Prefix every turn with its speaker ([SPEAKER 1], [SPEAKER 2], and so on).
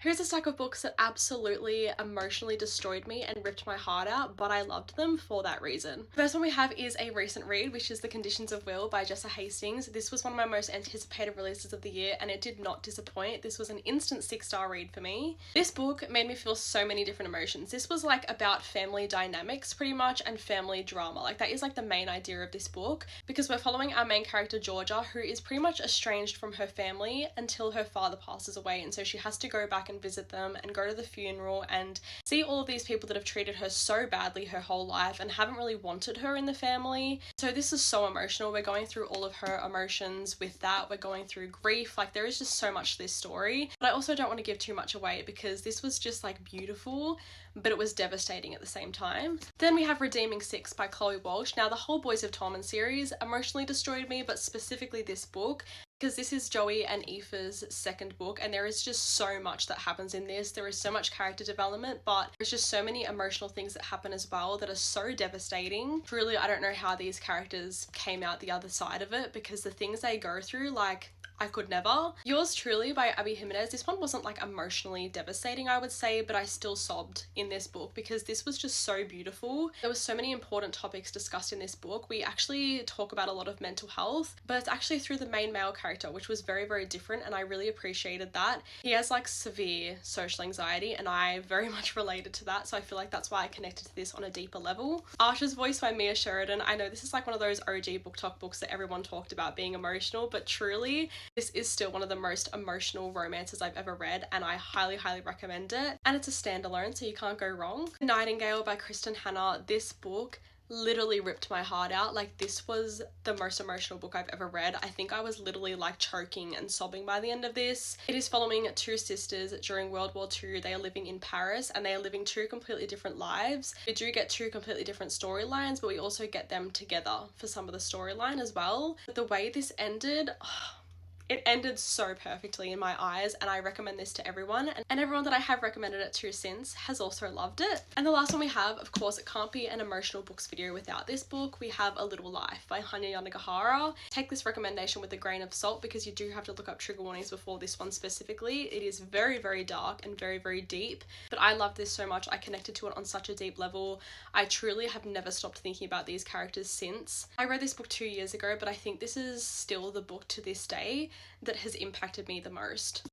[SPEAKER 1] Here's a stack of books that absolutely emotionally destroyed me and ripped my heart out, but I loved them for that reason. The first one we have is a recent read, which is The Conditions of Will by Jessa Hastings. This was one of my most anticipated releases of the year, and it did not disappoint. This was an instant 6-star read for me. This book made me feel so many different emotions. This was like about family dynamics pretty much and family drama. Like that is like the main idea of this book, because we're following our main character Georgia, who is pretty much estranged from her family until her father passes away, and so she has to go back and visit them and go to the funeral and see all of these people that have treated her so badly her whole life and haven't really wanted her in the family. So this is so emotional. We're going through all of her emotions with that. We're going through grief. Like there is just so much to this story, but I also don't want to give too much away because this was just like beautiful, but it was devastating at the same time. Then we have Redeeming Six by Chloe Walsh. Now the whole Boys of Torment series emotionally destroyed me, but specifically this book, because this is Joey and Aoife's second book, and there is just so much that happens in this. There is so much character development, but there's just so many emotional things that happen as well that are so devastating. Truly, I don't know how these characters came out the other side of it, because the things they go through, like, I could never. Yours Truly by Abby Jimenez. This one wasn't like emotionally devastating, I would say, but I still sobbed in this book because this was just so beautiful. There were so many important topics discussed in this book. We actually talk about a lot of mental health, but it's actually through the main male character, which was very, very different, and I really appreciated that. He has like severe social anxiety, and I very much related to that, so I feel like that's why I connected to this on a deeper level. Archer's Voice by Mia Sheridan. I know this is like one of those OG book talk books that everyone talked about being emotional, but truly this is still one of the most emotional romances I've ever read, and I highly, highly recommend it. And it's a standalone, so you can't go wrong. Nightingale by Kristen Hanna. This book literally ripped my heart out. Like this was the most emotional book I've ever read. I think I was literally like choking and sobbing by the end of this. It is following two sisters during World War II. They are living in Paris and they are living two completely different lives. We do get two completely different storylines, but we also get them together for some of the storyline as well. But the way this ended, it ended so perfectly in my eyes, and I recommend this to everyone, and everyone that I have recommended it to since has also loved it. And the last one we have, of course, it can't be an emotional books video without this book. We have A Little Life by Hanya Yanagihara. Take this recommendation with a grain of salt because you do have to look up trigger warnings before this one specifically. It is very, very dark and very, very deep, but I love this so much. I connected to it on such a deep level. I truly have never stopped thinking about these characters since. I read this book 2 years ago, but I think this is still the book to this day that has impacted me the most.